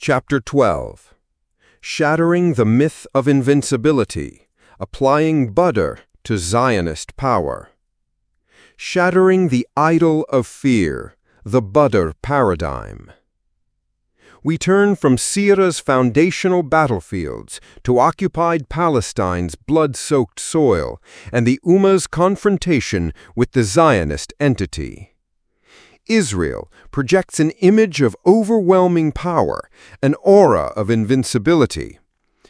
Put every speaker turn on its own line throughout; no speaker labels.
Chapter 12. Shattering the Myth of Invincibility, Applying Badr to Zionist Power. Shattering the Idol of Fear, the Badr Paradigm. We turn from Seerah's foundational battlefields to occupied Palestine's blood-soaked soil and the Ummah's confrontation with the Zionist entity. Israel projects an image of overwhelming power, an aura of invincibility.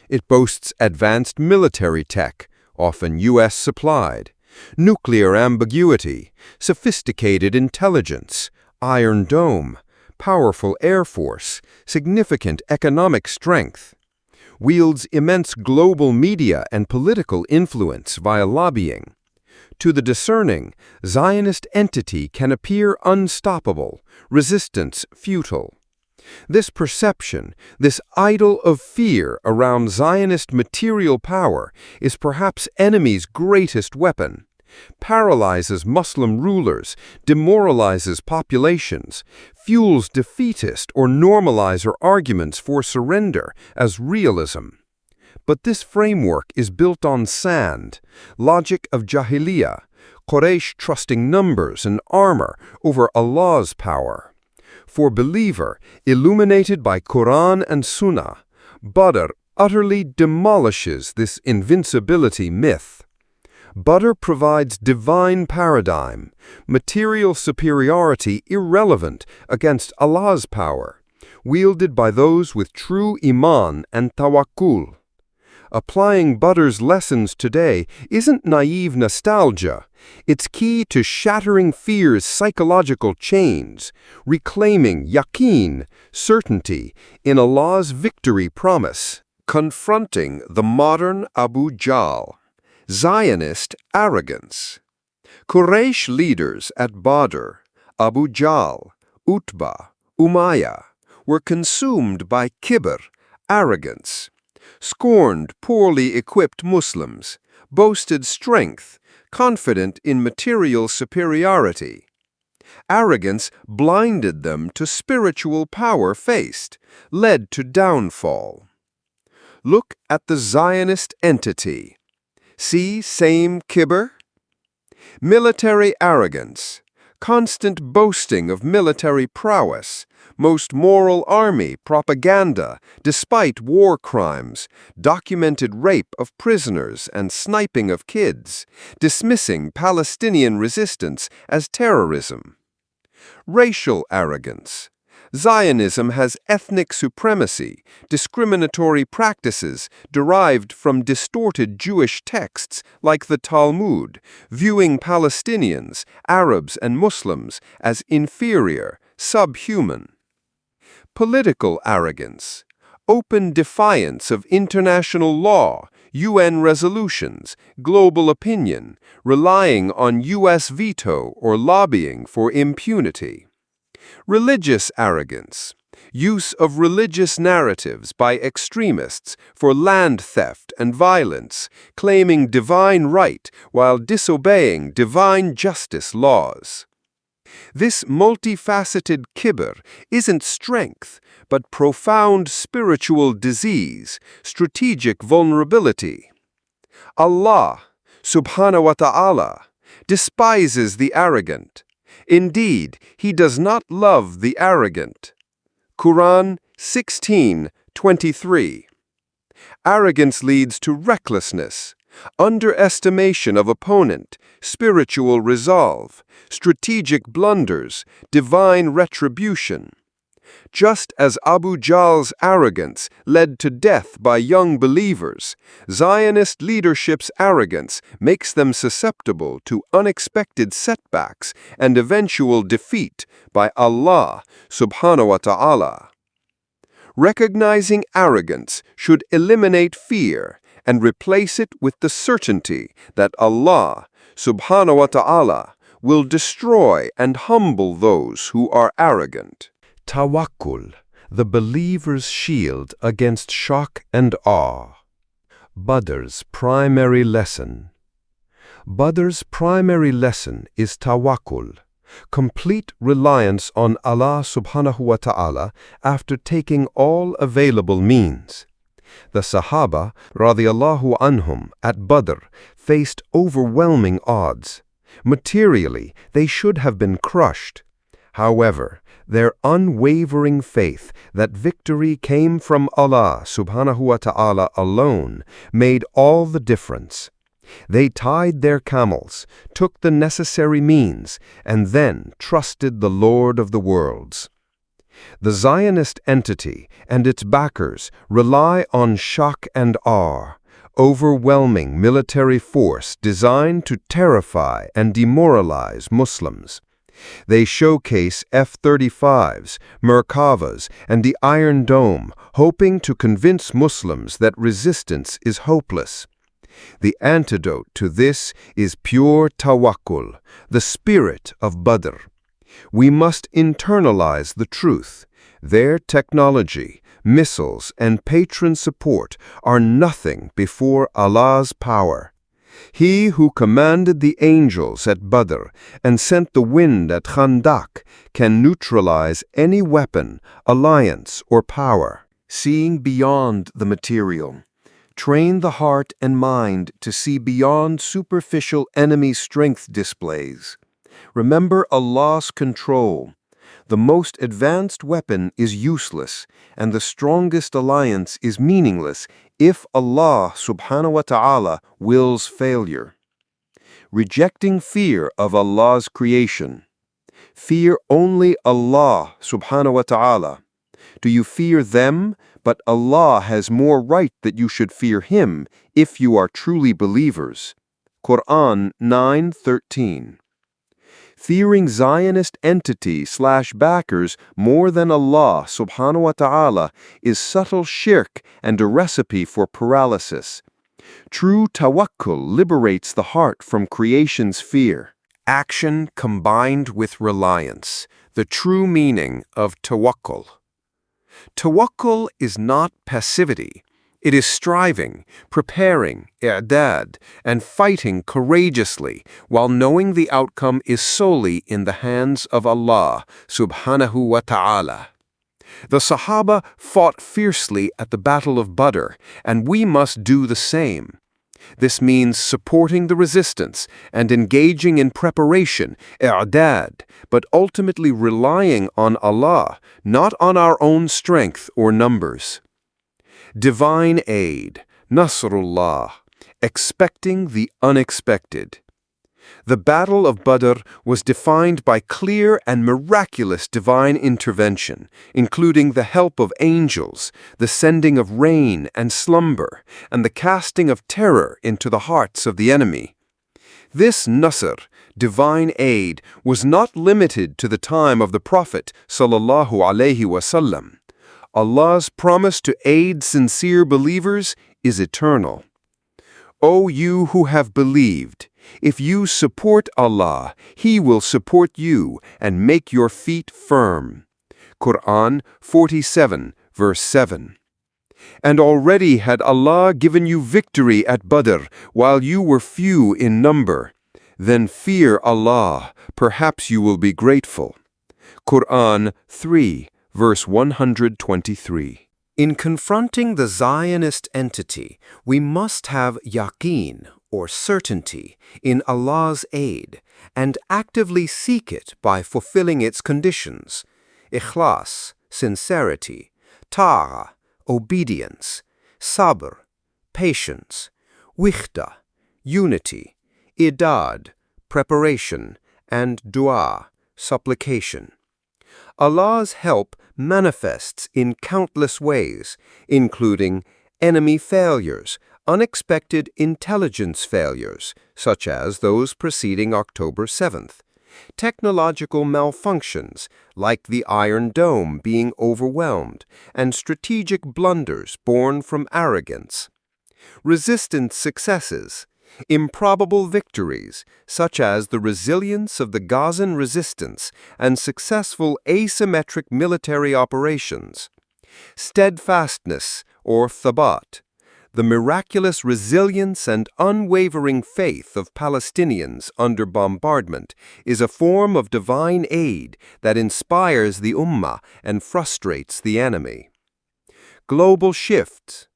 It boasts advanced military tech, often U.S. supplied, nuclear ambiguity, sophisticated intelligence, Iron Dome, powerful air force, significant economic strength, wields immense global media and political influence via lobbying. To the discerning, Zionist entity can appear unstoppable, resistance futile. This perception, this idol of fear around Zionist material power, is perhaps enemy's greatest weapon. Paralyzes Muslim rulers, demoralizes populations, fuels defeatist or normalizer arguments for surrender as realism. But this framework is built on sand, logic of Jahiliyyah, Quraysh trusting numbers and armor over Allah's power. For believer, illuminated by Quran and Sunnah, Badr utterly demolishes this invincibility myth. Badr provides divine paradigm, material superiority irrelevant against Allah's power, wielded by those with true iman and tawakkul. Applying Badr's lessons today isn't naive nostalgia. It's key to shattering fear's psychological chains, reclaiming Yaqeen, certainty, in Allah's victory promise, confronting the modern Abu Jahl, Zionist arrogance. Quraysh leaders at Badr, Abu Jahl, Utbah, Umayyah, were consumed by kibr, arrogance, scorned poorly equipped Muslims, boasted strength, confident in material superiority. Arrogance blinded them to spiritual power faced, led to downfall. Look at the Zionist entity. See same kibr? Military arrogance, constant boasting of military prowess, most moral army propaganda, despite war crimes, documented rape of prisoners and sniping of kids, dismissing Palestinian resistance as terrorism. Racial arrogance. Zionism has ethnic supremacy, discriminatory practices derived from distorted Jewish texts like the Talmud, viewing Palestinians, Arabs, and Muslims as inferior, subhuman. Political arrogance, open defiance of international law, UN resolutions, global opinion, relying on U.S. veto or lobbying for impunity. Religious arrogance, use of religious narratives by extremists for land theft and violence, claiming divine right while disobeying divine justice laws. This multifaceted kibr isn't strength, but profound spiritual disease, strategic vulnerability. Allah, subhanahu wa ta'ala, despises the arrogant. Indeed, He does not love the arrogant. Quran 16:23. Arrogance leads to recklessness, underestimation of opponent, spiritual resolve, strategic blunders, divine retribution. Just as Abu Jahl's arrogance led to death by young believers, Zionist leadership's arrogance makes them susceptible to unexpected setbacks and eventual defeat by Allah subhanahu wa ta'ala. Recognizing arrogance should eliminate fear and replace it with the certainty that Allah subhanahu wa ta'ala will destroy and humble those who are arrogant. Tawakkul, the believer's shield against shock and awe. Badr's primary lesson. Badr's primary lesson is tawakkul, Complete reliance on Allah subhanahu wa ta'ala after taking all available means. The Sahaba, radiyallahu anhum, at Badr faced overwhelming odds. Materially, they should have been crushed. However, their unwavering faith that victory came from Allah subhanahu wa ta'ala alone made all the difference. They tied their camels, took the necessary means, and then trusted the Lord of the worlds. The Zionist entity and its backers rely on shock and awe, overwhelming military force designed to terrify and demoralize Muslims. They showcase F-35s, Merkavas, and the Iron Dome, hoping to convince Muslims that resistance is hopeless. The antidote to this is pure Tawakkul, the spirit of Badr. We must internalize the truth. Their technology, missiles, and patron support are nothing before Allah's power. He who commanded the angels at Badr and sent the wind at Khandak can neutralize any weapon, alliance, or power. Seeing beyond the material. Train the heart and mind to see beyond superficial enemy strength displays. Remember Allah's control. The most advanced weapon is useless, and the strongest alliance is meaningless if Allah subhanahu wa ta'ala wills failure. Rejecting fear of Allah's creation. Fear only Allah subhanahu wa ta'ala. Do you fear them? But Allah has more right that you should fear Him if you are truly believers. Quran 9:13. Fearing Zionist entity/backers more than Allah subhanahu wa ta'ala is subtle shirk and a recipe for paralysis. True tawakkul liberates the heart from creation's fear. Action combined with reliance, the true meaning of tawakkul. Tawakkul is not passivity. It is striving, preparing, i'dad, and fighting courageously while knowing the outcome is solely in the hands of Allah subhanahu wa ta'ala. The Sahaba fought fiercely at the Battle of Badr, and we must do the same. This means supporting the resistance and engaging in preparation, i'dad, but ultimately relying on Allah, not on our own strength or numbers. Divine aid, Nasrullah, expecting the unexpected. The Battle of Badr was defined by clear and miraculous divine intervention, including the help of angels, the sending of rain and slumber, and the casting of terror into the hearts of the enemy. This Nasr, divine aid, was not limited to the time of the Prophet sallallahu alaihi wasallam. Allah's promise to aid sincere believers is eternal. O you who have believed, if you support Allah, He will support you and make your feet firm. Quran 47, verse 7. And already had Allah given you victory at Badr while you were few in number. Then fear Allah, perhaps you will be grateful. Quran 3, verse 123. In confronting the Zionist entity, we must have Yaqeen, or certainty, in Allah's aid, and actively seek it by fulfilling its conditions. Ikhlas, sincerity, ta'a, obedience, sabr, patience, wihda, unity, idad, preparation, and dua, supplication. Allah's help manifests in countless ways, including enemy failures, unexpected intelligence failures, such as those preceding October 7th, technological malfunctions, like the Iron Dome being overwhelmed, and strategic blunders born from arrogance. Resistance successes, improbable victories, such as the resilience of the Gazan resistance and successful asymmetric military operations. Steadfastness, or thabat, The miraculous resilience and unwavering faith of Palestinians under bombardment is a form of divine aid that inspires the Ummah and frustrates the enemy. Global shifts,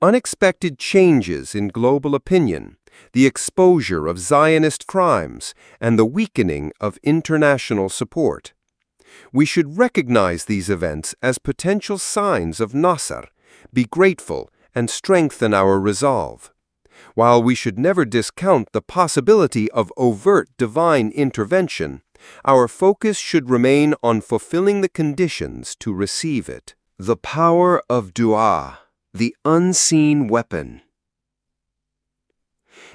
unexpected changes in global opinion, the exposure of Zionist crimes, and the weakening of international support. We should recognize these events as potential signs of Nasr, be grateful, and strengthen our resolve. While we should never discount the possibility of overt divine intervention, our focus should remain on fulfilling the conditions to receive it. The power of dua, the unseen weapon.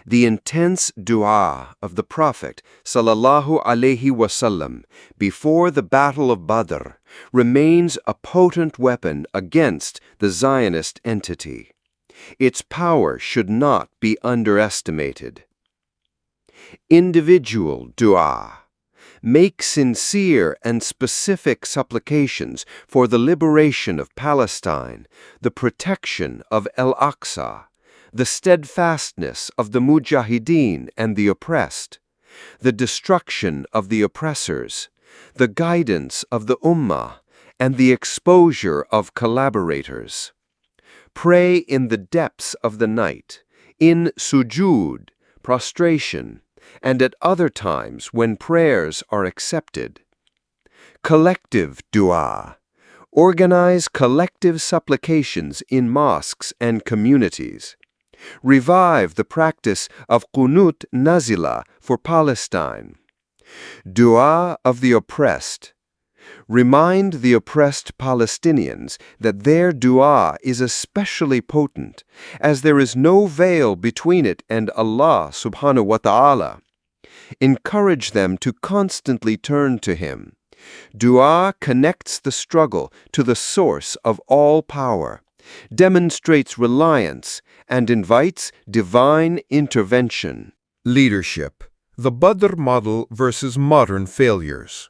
The intense dua of the Prophet ﷺ before the Battle of Badr remains a potent weapon against the Zionist entity. Its power should not be underestimated. Individual dua. Make sincere and specific supplications for the liberation of Palestine, the protection of Al-Aqsa, the steadfastness of the mujahideen and the oppressed, the destruction of the oppressors, the guidance of the Ummah, and the exposure of collaborators. Pray in the depths of the night, in sujood, prostration, and at other times when prayers are accepted. Collective dua. Organize collective supplications in mosques and communities. Revive the practice of qunut nazila for Palestine. Dua of the oppressed. Remind the oppressed Palestinians that their dua is especially potent, as there is no veil between it and Allah subhanahu wa ta'ala. Encourage them to constantly turn to Him. Dua connects the struggle to the source of all power, demonstrates reliance, and invites divine intervention. Leadership. The Badr model versus modern failures.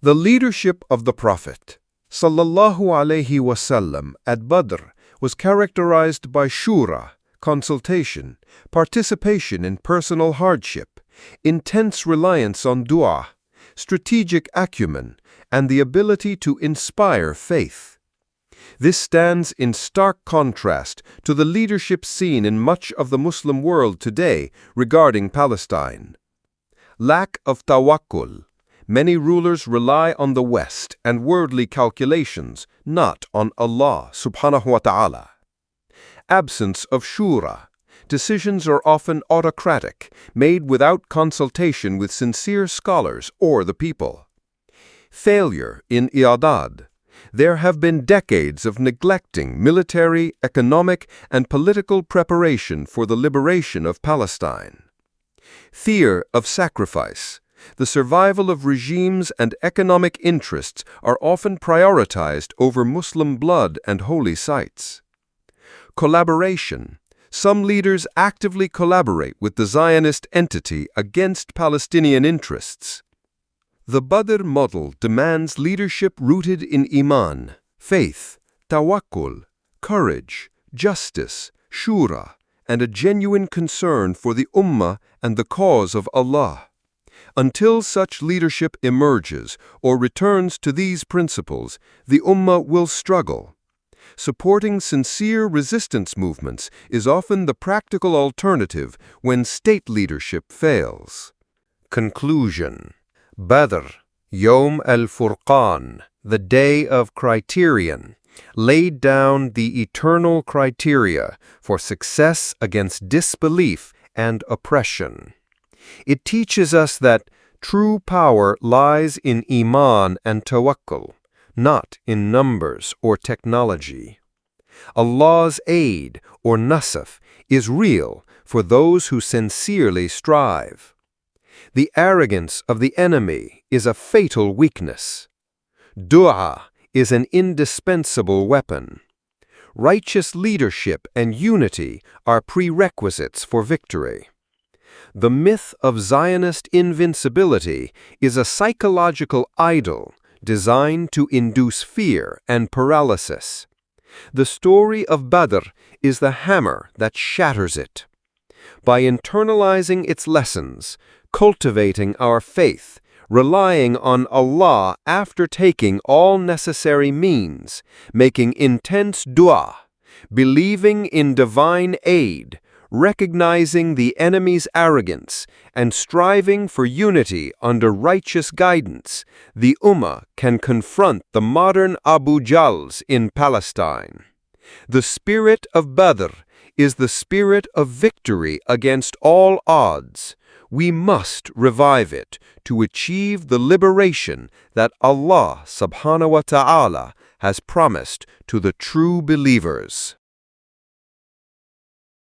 The leadership of the Prophet ﷺ at Badr was characterized by shura, consultation, participation in personal hardship, intense reliance on dua, strategic acumen, and the ability to inspire faith. This stands in stark contrast to the leadership seen in much of the Muslim world today regarding Palestine. Lack of tawakkul. Many rulers rely on the West and worldly calculations, not on Allah subhanahu wa ta'ala. Absence of shura. Decisions are often autocratic, made without consultation with sincere scholars or the people. Failure in i'adad. There have been decades of neglecting military, economic, and political preparation for the liberation of Palestine. Fear of sacrifice. The survival of regimes and economic interests are often prioritized over Muslim blood and holy sites. Collaboration. Some leaders actively collaborate with the Zionist entity against Palestinian interests. The Badr model demands leadership rooted in iman, faith, tawakkul, courage, justice, shura, and a genuine concern for the Ummah and the cause of Allah. Until such leadership emerges or returns to these principles, the Ummah will struggle. Supporting sincere resistance movements is often the practical alternative when state leadership fails. Conclusion. Badr, Yom al-Furqan, the Day of Criterion, laid down the eternal criteria for success against disbelief and oppression. It teaches us that true power lies in iman and tawakkul, not in numbers or technology. Allah's aid, or nasf, is real for those who sincerely strive. The arrogance of the enemy is a fatal weakness. Dua is an indispensable weapon. Righteous leadership and unity are prerequisites for victory. The myth of Zionist invincibility is a psychological idol designed to induce fear and paralysis. The story of Badr is the hammer that shatters it. By internalizing its lessons, cultivating our faith, relying on Allah after taking all necessary means, making intense dua, believing in divine aid, recognizing the enemy's arrogance, and striving for unity under righteous guidance, the Ummah can confront the modern Abu Jahls in Palestine. The spirit of Badr is the spirit of victory against all odds. We must revive it to achieve the liberation that Allah subhanahu wa ta'ala has promised to the true believers.